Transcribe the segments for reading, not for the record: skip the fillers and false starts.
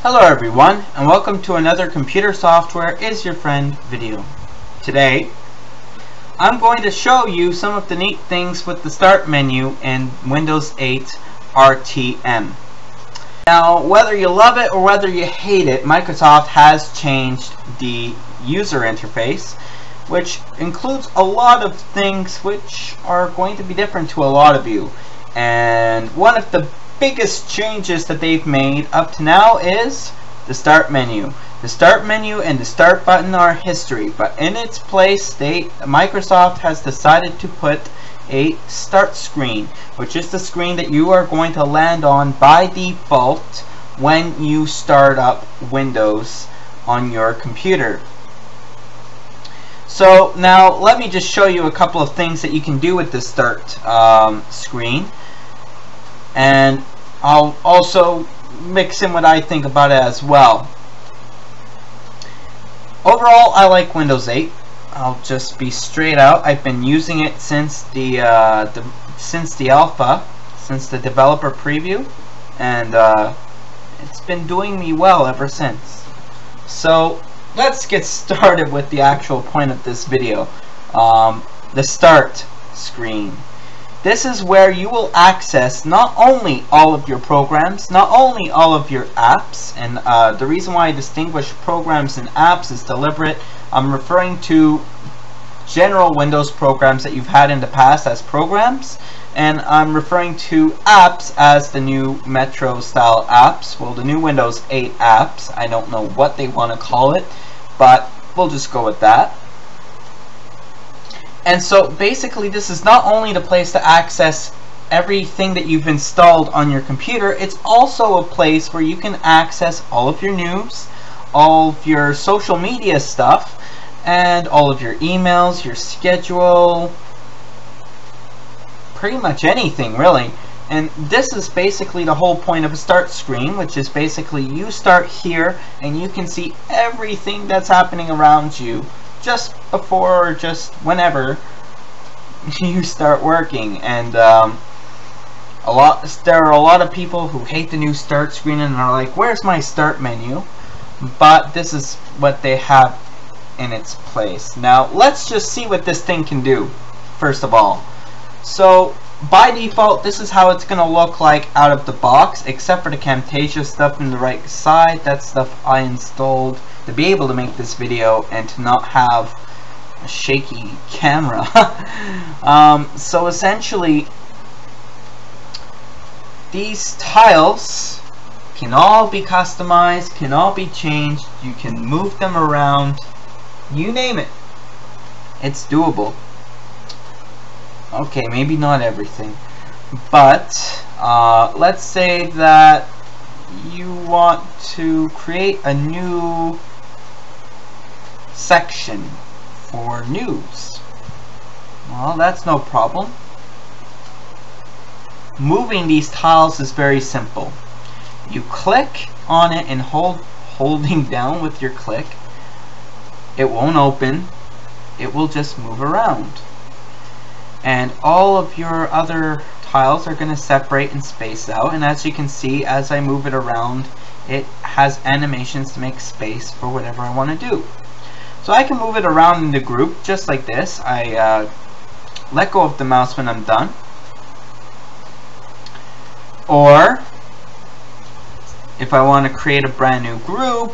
Hello everyone, and welcome to another Computer Software is Your Friend video. Today, I'm going to show you some of the neat things with the Start menu in Windows 8 RTM. Now, whether you love it or whether you hate it, Microsoft has changed the user interface, which includes a lot of things which are going to be different to a lot of you. And one of the biggest changes that they've made up to now is the Start menu. The Start menu and the Start button are history, but in its place, Microsoft has decided to put a Start screen, which is the screen that you are going to land on by default when you start up Windows on your computer. So now let me just show you a couple of things that you can do with the Start screen. And I'll also mix in what I think about it as well. Overall, I like Windows 8. I'll just be straight out. I've been using it since the alpha, since the developer preview, and it's been doing me well ever since. So let's get started with the actual point of this video. The Start screen. This is where you will access not only all of your programs, not only all of your apps, and the reason why I distinguish programs and apps is deliberate. I'm referring to general Windows programs that you've had in the past as programs, and I'm referring to apps as the new Metro style apps, well, the new Windows 8 apps. I don't know what they want to call it, but we'll just go with that. And so basically this is not only the place to access everything that you've installed on your computer, it's also a place where you can access all of your news, all of your social media stuff, and all of your emails, your schedule, pretty much anything really. And this is basically the whole point of a Start screen, which is basically you start here and you can see everything that's happening around you just before or just whenever you start working. And there are a lot of people who hate the new Start screen and are like, where's my Start menu? But this is what they have in its place. Now let's just see what this thing can do first of all. So by default, this is how it's going to look like out of the box, except for the Camtasia stuff in the right side. That stuff I installed to be able to make this video and to not have a shaky camera. So essentially, these tiles can all be customized, can all be changed. You can move them around, you name it. It's doable. Okay, maybe not everything, but let's say that you want to create a new section for news. Well, that's no problem. Moving these tiles is very simple. You click on it and holding down with your click. It won't open. It will just move around. And all of your other tiles are going to separate and space out. And as you can see, as I move it around, it has animations to make space for whatever I want to do. So I can move it around in the group just like this. I let go of the mouse when I'm done. Or if I want to create a brand new group,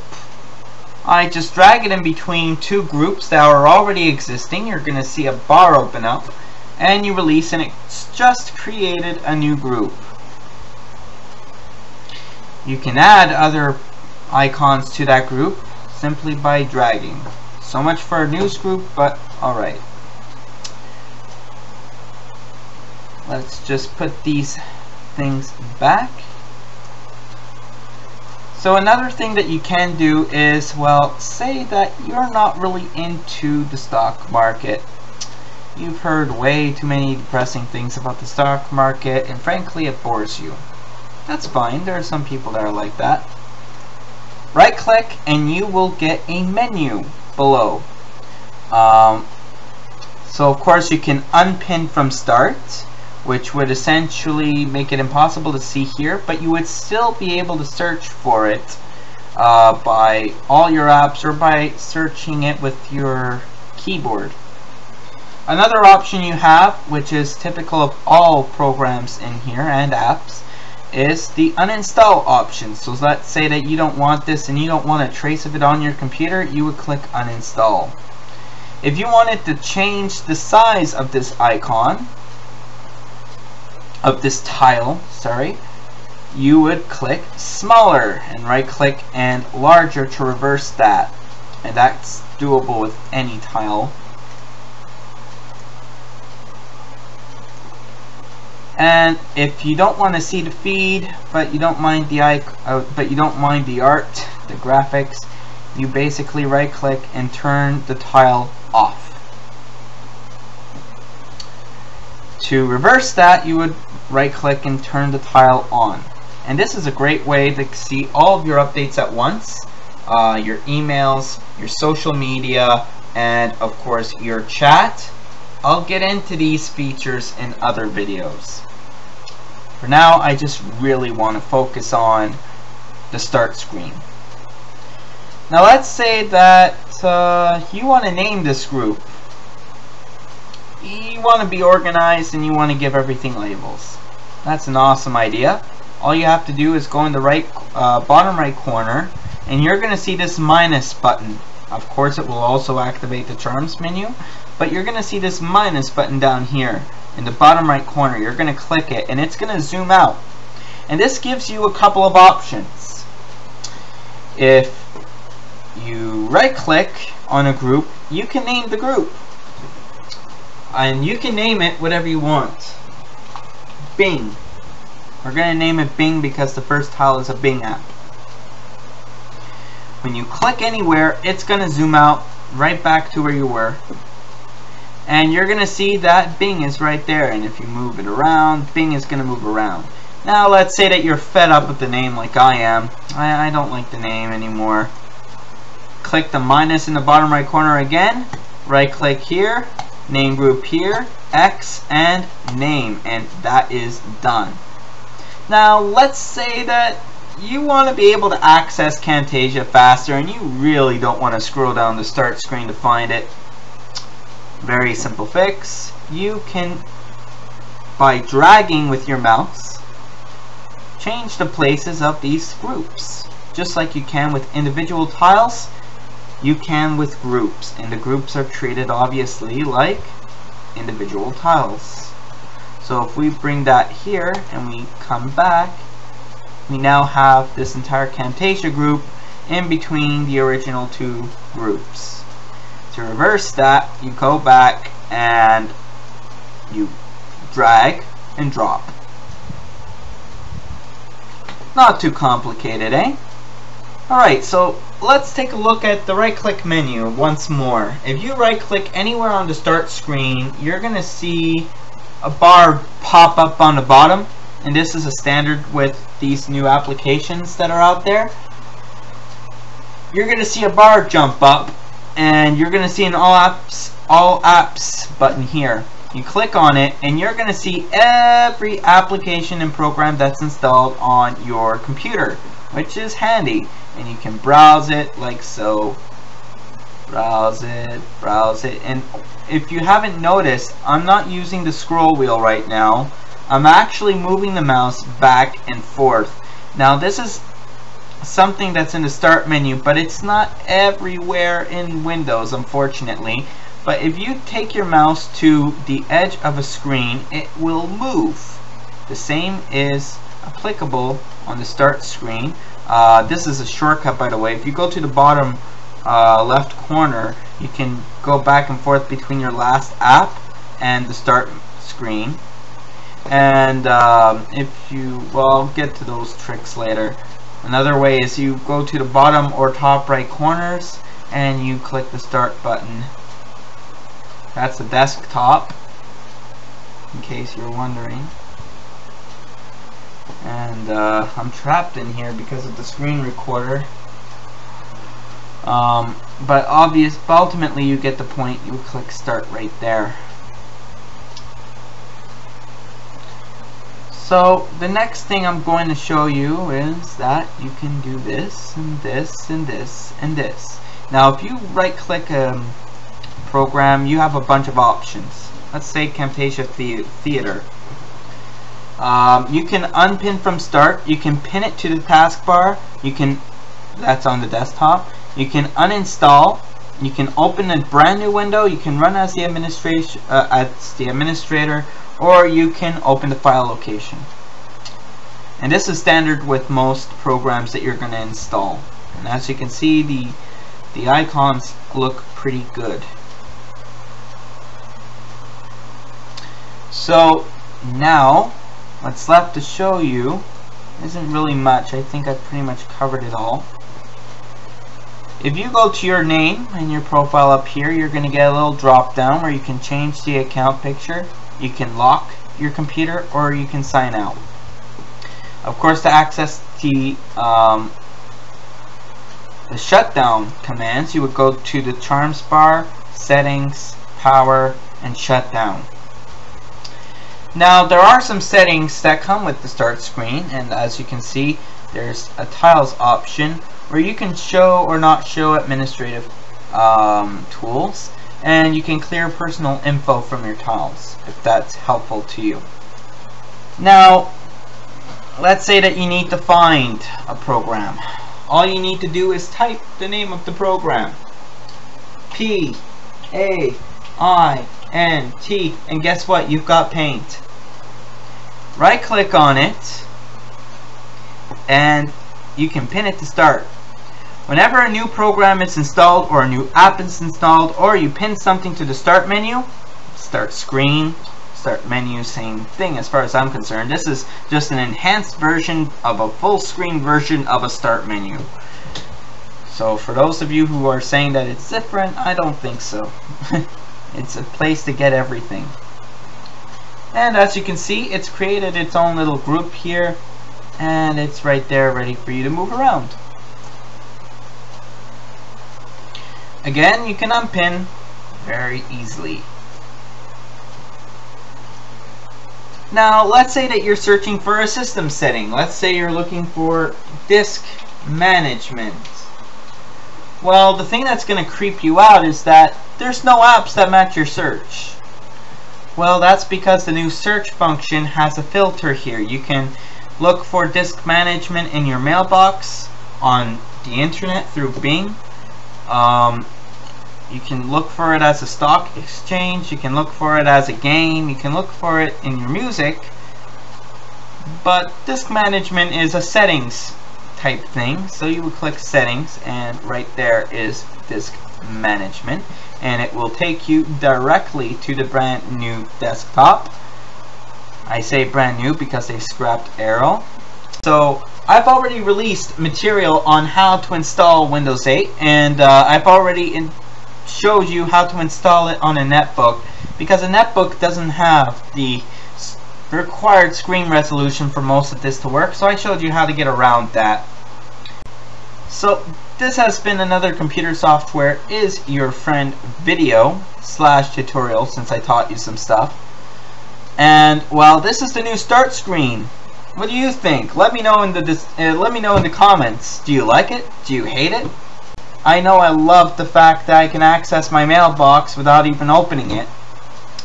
I just drag it in between two groups that are already existing. You're going to see a bar open up, and you release, and it's just created a new group. You can add other icons to that group simply by dragging. So much for a news group, but alright. Let's just put these things back. So another thing that you can do is, well, say that you're not really into the stock market. You've heard way too many depressing things about the stock market, and frankly it bores you. That's fine, there are some people that are like that. Right click and you will get a menu below. So of course you can unpin from Start, which would essentially make it impossible to see here, but you would still be able to search for it by all your apps or by searching it with your keyboard. Another option you have, which is typical of all programs in here and apps, is the uninstall option. So let's say that you don't want this and you don't want a trace of it on your computer, you would click uninstall. If you wanted to change the size of this icon, of this tile, sorry, you would click smaller and right click and larger to reverse that. And that's doable with any tile. And if you don't want to see the feed, but you don't mind the art, the graphics, you basically right click and turn the tile off. To reverse that, you would right click and turn the tile on. And this is a great way to see all of your updates at once, your emails, your social media, and of course your chat. I'll get into these features in other videos. For now, I just really want to focus on the start screen. Now let's say that you want to name this group. You want to be organized and you want to give everything labels. That's an awesome idea. All you have to do is go in the bottom right corner, and you're going to see this minus button. Of course, it will also activate the charms menu, but you're going to see this minus button down here in the bottom right corner. You're going to click it and it's going to zoom out. And this gives you a couple of options. If you right click on a group, you can name the group. And you can name it whatever you want. Bing. We're going to name it Bing because the first tile is a Bing app. When you click anywhere, it's going to zoom out right back to where you were. And you're going to see that Bing is right there. And if you move it around, Bing is going to move around. Now let's say that you're fed up with the name like I am. I don't like the name anymore. Click the minus in the bottom right corner again. Right click here. Name group here. X and name. And that is done. Now let's say that you want to be able to access Camtasia faster and you really don't want to scroll down the start screen to find it. Very simple fix. You can, by dragging with your mouse, change the places of these groups. Just like you can with individual tiles, you can with groups. And the groups are treated obviously like individual tiles. So if we bring that here and we come back, we now have this entire Camtasia group in between the original two groups. To reverse that, you go back and you drag and drop. Not too complicated, eh? Alright, so let's take a look at the right click menu once more. If you right click anywhere on the start screen, you're going to see a bar pop up on the bottom, and this is a standard with these new applications that are out there. You're going to see a bar jump up, and you're going to see an all apps button here. You click on it and you're going to see every application and program that's installed on your computer, which is handy, and you can browse it like so. Browse it, and if you haven't noticed, I'm not using the scroll wheel right now. I'm actually moving the mouse back and forth. Now this is something that's in the start menu, but it's not everywhere in Windows, unfortunately. But if you take your mouse to the edge of a screen, it will move. The same is applicable on the start screen. This is a shortcut, by the way. If you go to the bottom left corner, you can go back and forth between your last app and the start screen. And well, I'll get to those tricks later. Another way is you go to the bottom or top right corners and you click the start button. That's the desktop, in case you're wondering. And I'm trapped in here because of the screen recorder. But ultimately you get the point. You click start right there. So the next thing I'm going to show you is that you can do this and this and this and this. Now if you right click a program, you have a bunch of options. Let's say Camtasia Theater. You can unpin from start, you can pin it to the taskbar, that's on the desktop, you can uninstall, you can open a brand new window, you can run as the administrator, or you can open the file location. And this is standard with most programs that you're going to install. And as you can see, the icons look pretty good. So now what's left to show you isn't really much. I think I've pretty much covered it all. If you go to your name and your profile up here, you're going to get a little drop down where you can change the account picture, you can lock your computer, or you can sign out. Of course, to access the shutdown commands, you would go to the charms bar, settings, power, and shutdown. Now there are some settings that come with the start screen, and as you can see, there's a tiles option where you can show or not show administrative tools, and you can clear personal info from your tiles if that's helpful to you. Now let's say that you need to find a program. All you need to do is type the name of the program, P-A-I-N-T, and guess what? You've got Paint. Right click on it and you can pin it to start. Whenever a new program is installed or a new app is installed, or you pin something to the start menu, start screen, start menu, same thing as far as I'm concerned. This is just an enhanced version of a full screen version of a start menu. So for those of you who are saying that it's different, I don't think so. It's a place to get everything. And as you can see, it's created its own little group here, and it's right there ready for you to move around. Again, you can unpin very easily. Now let's say that you're searching for a system setting. Let's say you're looking for disk management. Well, the thing that's going to creep you out is that there's no apps that match your search. Well, that's because the new search function has a filter here. You can look for disk management in your mailbox, on the internet through Bing. You can look for it as a stock exchange, you can look for it as a game, you can look for it in your music. But disk management is a settings type thing, so you would click settings, and right there is disk management, and it will take you directly to the brand new desktop. I say brand new because they scrapped Arrow. So I've already released material on how to install Windows 8, and I've already showed you how to install it on a netbook, because a netbook doesn't have the required screen resolution for most of this to work, so I showed you how to get around that. So this has been another Computer Software is Your Friend video / tutorial, since I taught you some stuff. And well, this is the new start screen. What do you think? Let me know in the comments. Do you like it? Do you hate it? I know I love the fact that I can access my mailbox without even opening it.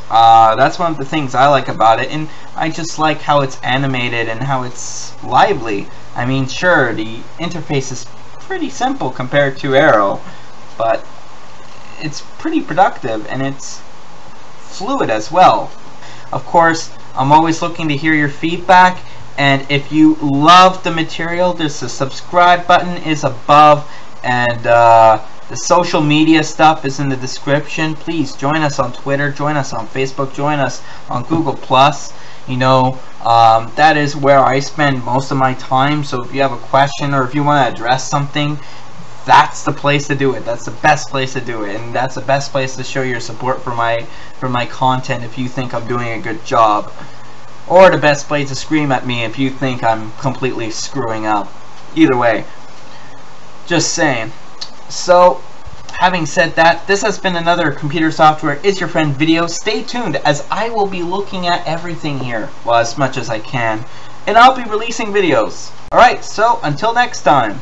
That's one of the things I like about it, and I just like how it's animated and how it's lively. I mean, sure, the interface is pretty simple compared to Arrow, but it's pretty productive and it's fluid as well. Of course, I'm always looking to hear your feedback, and if you love the material, there's a subscribe button is above, and the social media stuff is in the description. Please join us on Twitter, join us on Facebook, join us on Google+. You know, that is where I spend most of my time, so if you have a question or if you want to address something, that's the place to do it. That's the best place to do it, and that's the best place to show your support for my content if you think I'm doing a good job, or the best place to scream at me if you think I'm completely screwing up. Either way, just saying. So having said that, this has been another Computer Software is Your Friend video. Stay tuned, as I will be looking at everything here, well, as much as I can, and I'll be releasing videos. Alright, so until next time.